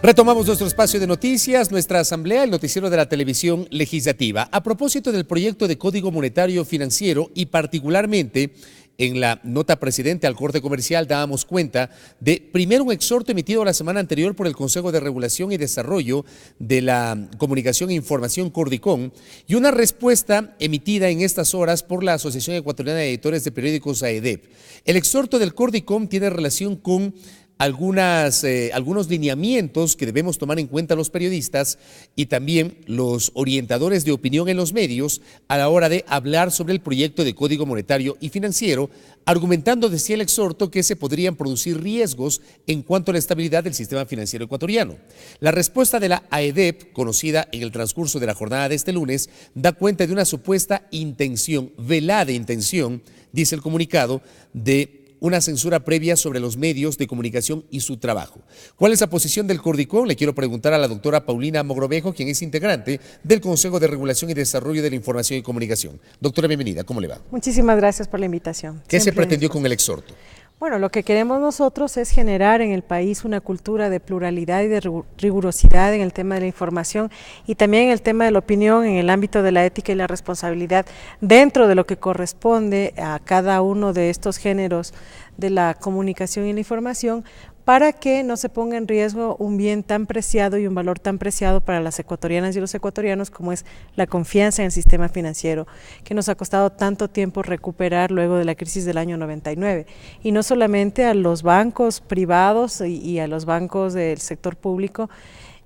Retomamos nuestro espacio de noticias, nuestra asamblea, el noticiero de la televisión legislativa. A propósito del proyecto de Código Monetario Financiero y particularmente en la nota precedente al corte comercial dábamos cuenta de primero un exhorto emitido la semana anterior por el Consejo de Regulación y Desarrollo de la Comunicación e Información Cordicom y una respuesta emitida en estas horas por la Asociación Ecuatoriana de Editores de Periódicos AEDEP. El exhorto del Cordicom tiene relación con algunos lineamientos que debemos tomar en cuenta los periodistas y también los orientadores de opinión en los medios a la hora de hablar sobre el proyecto de Código Monetario y Financiero, argumentando, decía el exhorto, que se podrían producir riesgos en cuanto a la estabilidad del sistema financiero ecuatoriano. La respuesta de la AEDEP, conocida en el transcurso de la jornada de este lunes, da cuenta de una supuesta intención, velada intención, dice el comunicado, de una censura previa sobre los medios de comunicación y su trabajo. ¿Cuál es la posición del Cordicom? Le quiero preguntar a la doctora Paulina Mogrovejo, quien es integrante del Consejo de Regulación y Desarrollo de la Información y Comunicación. Doctora, bienvenida, ¿cómo le va? Muchísimas gracias por la invitación. ¿Qué se pretendió con el exhorto? Bueno, lo que queremos nosotros es generar en el país una cultura de pluralidad y de rigurosidad en el tema de la información y también en el tema de la opinión en el ámbito de la ética y la responsabilidad dentro de lo que corresponde a cada uno de estos géneros de la comunicación y la información, para que no se ponga en riesgo un bien tan preciado y un valor tan preciado para las ecuatorianas y los ecuatorianos como es la confianza en el sistema financiero, que nos ha costado tanto tiempo recuperar luego de la crisis del año 99. Y no solamente a los bancos privados y a los bancos del sector público,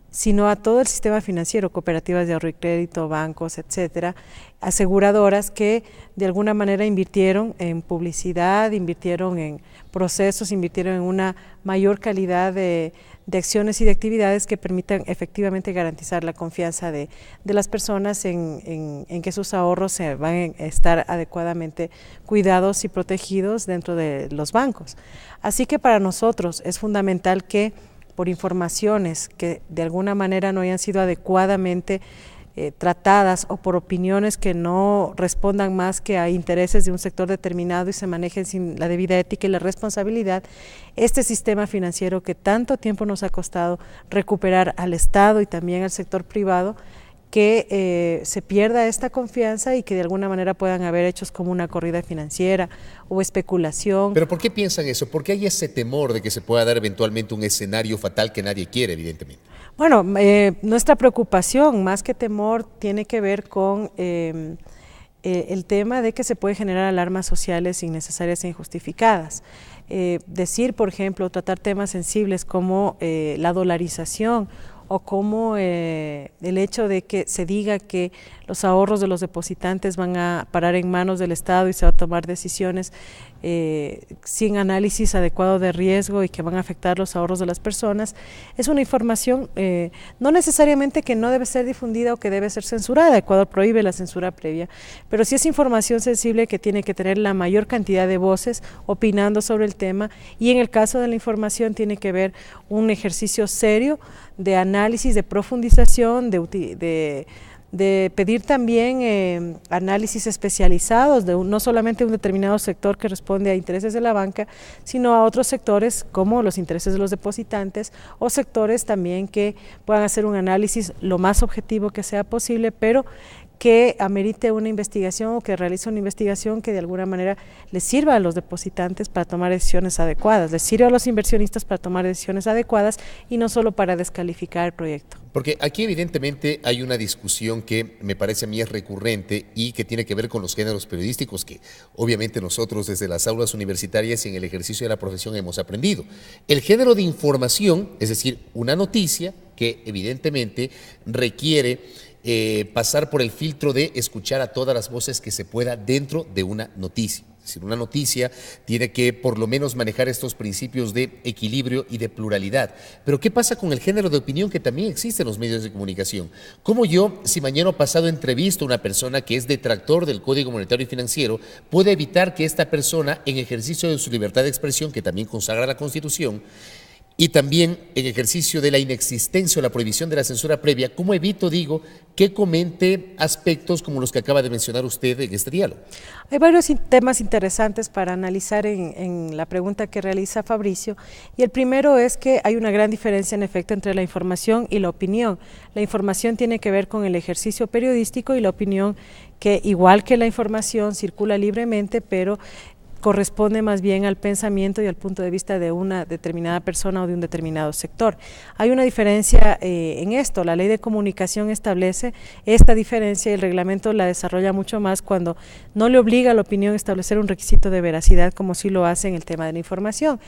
sino a todo el sistema financiero, cooperativas de ahorro y crédito, bancos, etcétera, aseguradoras que de alguna manera invirtieron en publicidad, invirtieron en procesos, invirtieron en una mayor calidad de acciones y de actividades que permitan efectivamente garantizar la confianza de las personas en que sus ahorros se van a estar adecuadamente cuidados y protegidos dentro de los bancos. Así que para nosotros es fundamental que por informaciones que de alguna manera no hayan sido adecuadamente tratadas o por opiniones que no respondan más que a intereses de un sector determinado y se manejen sin la debida ética y la responsabilidad, este sistema financiero que tanto tiempo nos ha costado recuperar al Estado y también al sector privado, que se pierda esta confianza y que de alguna manera puedan haber hechos como una corrida financiera o especulación. ¿Pero por qué piensan eso? ¿Por qué hay ese temor de que se pueda dar eventualmente un escenario fatal que nadie quiere, evidentemente? Bueno, nuestra preocupación, más que temor, tiene que ver con el tema de que se puede generar alarmas sociales innecesarias e injustificadas. Decir, por ejemplo, tratar temas sensibles como la dolarización o como el hecho de que se diga que los ahorros de los depositantes van a parar en manos del Estado y se va a tomar decisiones sin análisis adecuado de riesgo y que van a afectar los ahorros de las personas, es una información no necesariamente que no debe ser difundida o que debe ser censurada. Ecuador prohíbe la censura previa, pero sí es información sensible que tiene que tener la mayor cantidad de voces opinando sobre el tema, y en el caso de la información tiene que ver un ejercicio serio de análisis, de profundización, de pedir también análisis especializados de no solamente un determinado sector que responde a intereses de la banca, sino a otros sectores como los intereses de los depositantes o sectores también que puedan hacer un análisis lo más objetivo que sea posible, pero que amerite una investigación o que realice una investigación que de alguna manera les sirva a los depositantes para tomar decisiones adecuadas, les sirva a los inversionistas para tomar decisiones adecuadas y no solo para descalificar el proyecto. Porque aquí evidentemente hay una discusión que me parece a mí es recurrente y que tiene que ver con los géneros periodísticos que obviamente nosotros desde las aulas universitarias y en el ejercicio de la profesión hemos aprendido. El género de información, es decir, una noticia que evidentemente requiere pasar por el filtro de escuchar a todas las voces que se pueda dentro de una noticia. Es decir, una noticia tiene que por lo menos manejar estos principios de equilibrio y de pluralidad. Pero ¿qué pasa con el género de opinión que también existe en los medios de comunicación? ¿Cómo yo, si mañana pasado entrevisto a una persona que es detractor del Código Monetario y Financiero, puede evitar que esta persona, en ejercicio de su libertad de expresión, que también consagra la Constitución, Y también en ejercicio de la inexistencia o la prohibición de la censura previa, ¿cómo evito, digo, que comente aspectos como los que acaba de mencionar usted en este diálogo? Hay varios temas interesantes para analizar en la pregunta que realiza Fabricio, y el primero es que hay una gran diferencia en efecto entre la información y la opinión. La información tiene que ver con el ejercicio periodístico y la opinión, que igual que la información circula libremente, pero corresponde más bien al pensamiento y al punto de vista de una determinada persona o de un determinado sector. Hay una diferencia en esto. La ley de comunicación establece esta diferencia y el reglamento la desarrolla mucho más cuando no le obliga a la opinión a establecer un requisito de veracidad, como sí lo hace en el tema de la información.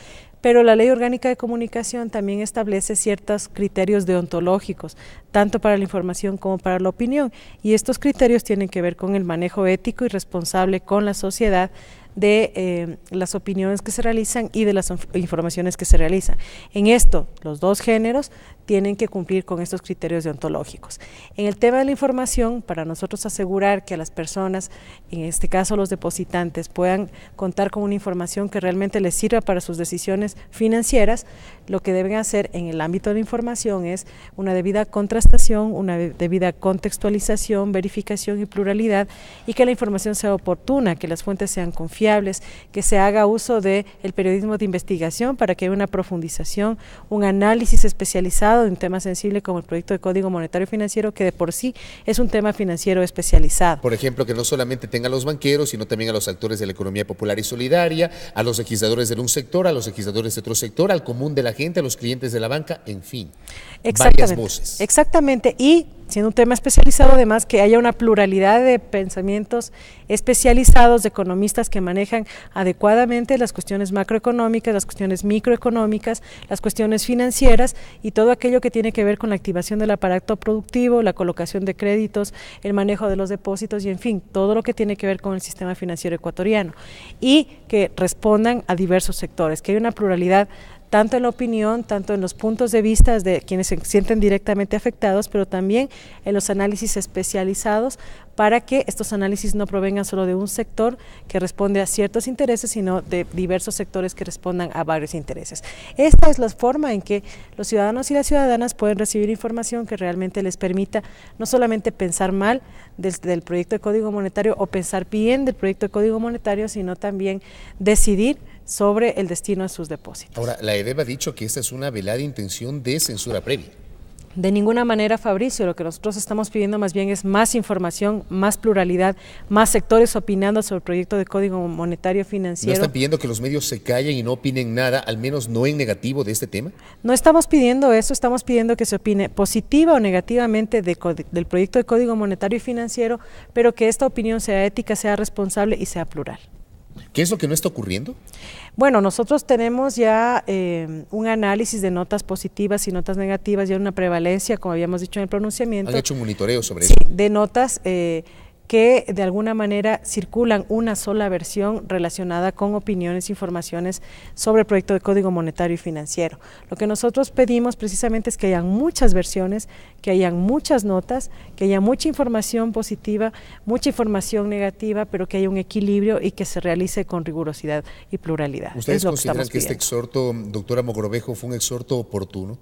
Pero la Ley Orgánica de Comunicación también establece ciertos criterios deontológicos, tanto para la información como para la opinión, y estos criterios tienen que ver con el manejo ético y responsable con la sociedad de las opiniones que se realizan y de las informaciones que se realizan. En esto, los dos géneros tienen que cumplir con estos criterios deontológicos. En el tema de la información, para nosotros asegurar que a las personas, en este caso los depositantes, puedan contar con una información que realmente les sirva para sus decisiones financieras, lo que deben hacer en el ámbito de la información es una debida contrastación, una debida contextualización, verificación y pluralidad, y que la información sea oportuna, que las fuentes sean confiables, que se haga uso del periodismo de investigación para que haya una profundización, un análisis especializado de un tema sensible como el proyecto de Código Monetario Financiero, que de por sí es un tema financiero especializado. Por ejemplo, que no solamente tenga a los banqueros, sino también a los actores de la economía popular y solidaria, a los legisladores de un sector, a los legisladores de otro sector, al común de la gente, a los clientes de la banca, en fin, varias voces. Exactamente, y siendo un tema especializado, además que haya una pluralidad de pensamientos especializados de economistas que manejan adecuadamente las cuestiones macroeconómicas, las cuestiones microeconómicas, las cuestiones financieras y todo aquello que tiene que ver con la activación del aparato productivo, la colocación de créditos, el manejo de los depósitos y en fin, todo lo que tiene que ver con el sistema financiero ecuatoriano, y que respondan a diversos sectores, que haya una pluralidad tanto en la opinión, tanto en los puntos de vista de quienes se sienten directamente afectados, pero también en los análisis especializados, para que estos análisis no provengan solo de un sector que responde a ciertos intereses, sino de diversos sectores que respondan a varios intereses. Esta es la forma en que los ciudadanos y las ciudadanas pueden recibir información que realmente les permita no solamente pensar mal del proyecto de Código Monetario o pensar bien del proyecto de Código Monetario, sino también decidir sobre el destino de sus depósitos. Ahora, la EDEB ha dicho que esta es una velada intención de censura previa. De ninguna manera, Fabricio, lo que nosotros estamos pidiendo más bien es más información, más pluralidad, más sectores opinando sobre el proyecto de Código Monetario Financiero. ¿No están pidiendo que los medios se callen y no opinen nada, al menos no en negativo de este tema? No estamos pidiendo eso, estamos pidiendo que se opine positiva o negativamente del proyecto de Código Monetario y Financiero, pero que esta opinión sea ética, sea responsable y sea plural. ¿Qué es lo que no está ocurriendo? Bueno, nosotros tenemos ya un análisis de notas positivas y notas negativas, ya una prevalencia, como habíamos dicho en el pronunciamiento. ¿Han hecho un monitoreo sobre eso? Sí, de notas que de alguna manera circulan una sola versión relacionada con opiniones, informaciones sobre el proyecto de Código Monetario y Financiero. Lo que nosotros pedimos precisamente es que hayan muchas versiones, que hayan muchas notas, que haya mucha información positiva, mucha información negativa, pero que haya un equilibrio y que se realice con rigurosidad y pluralidad. ¿Ustedes consideran que este exhorto, doctora Mogrovejo, fue un exhorto oportuno?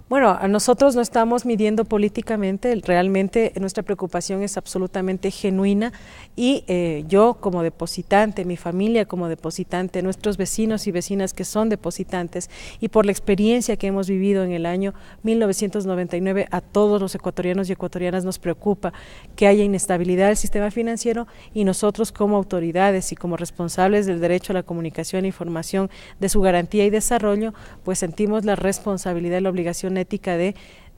Bueno, a nosotros no estamos midiendo políticamente, realmente nuestra preocupación es absolutamente genuina y yo como depositante, mi familia como depositante, nuestros vecinos y vecinas que son depositantes y por la experiencia que hemos vivido en el año 1999, a todos los ecuatorianos y ecuatorianas nos preocupa que haya inestabilidad del sistema financiero y nosotros como autoridades y como responsables del derecho a la comunicación e información, de su garantía y desarrollo, pues sentimos la responsabilidad y la obligación ética de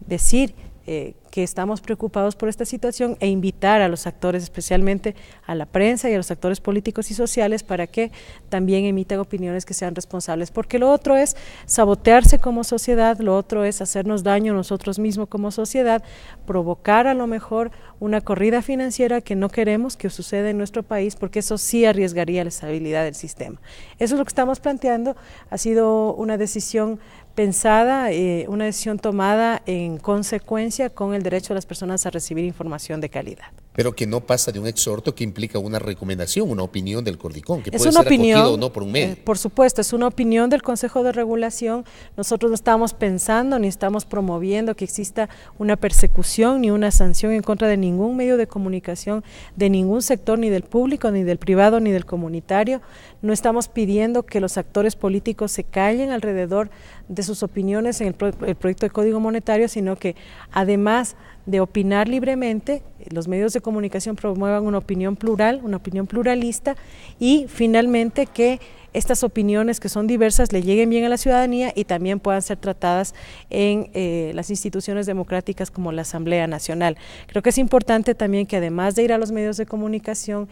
decir que estamos preocupados por esta situación e invitar a los actores, especialmente a la prensa y a los actores políticos y sociales, para que también emitan opiniones que sean responsables, porque lo otro es sabotearse como sociedad, lo otro es hacernos daño nosotros mismos como sociedad, provocar a lo mejor una corrida financiera que no queremos que suceda en nuestro país, porque eso sí arriesgaría la estabilidad del sistema. Eso es lo que estamos planteando, ha sido una decisión pensada, una decisión tomada en consecuencia con el derecho de las personas a recibir información de calidad. Pero que no pasa de un exhorto que implica una recomendación, una opinión del Cordicón, que es puede una ser opinión, acogido o no por un medio. Por supuesto, es una opinión del Consejo de Regulación. Nosotros no estamos pensando ni estamos promoviendo que exista una persecución ni una sanción en contra de ningún medio de comunicación, de ningún sector, ni del público, ni del privado, ni del comunitario. No estamos pidiendo que los actores políticos se callen alrededor de sus opiniones en el proyecto de Código Monetario, sino que además de opinar libremente, los medios de comunicación promuevan una opinión plural, una opinión pluralista, y finalmente que estas opiniones que son diversas le lleguen bien a la ciudadanía y también puedan ser tratadas en las instituciones democráticas como la Asamblea Nacional. Creo que es importante también que además de ir a los medios de comunicación,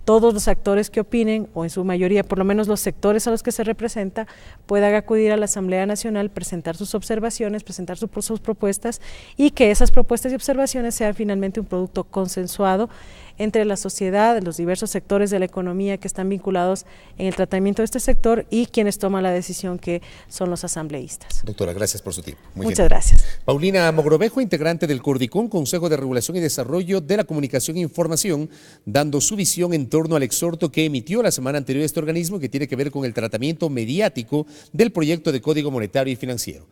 todos los actores que opinen, o en su mayoría, por lo menos los sectores a los que se representa, puedan acudir a la Asamblea Nacional, presentar sus observaciones, presentar sus propuestas, y que esas propuestas y observaciones sean finalmente un producto consensuado entre la sociedad, los diversos sectores de la economía que están vinculados en el tratamiento de este sector y quienes toman la decisión, que son los asambleístas. Doctora, gracias por su tiempo. Muchas gracias. Paulina Mogrovejo, integrante del Cordicón, Consejo de Regulación y Desarrollo de la Comunicación e Información, dando su visión en torno al exhorto que emitió la semana anterior este organismo, que tiene que ver con el tratamiento mediático del proyecto de Código Monetario y Financiero.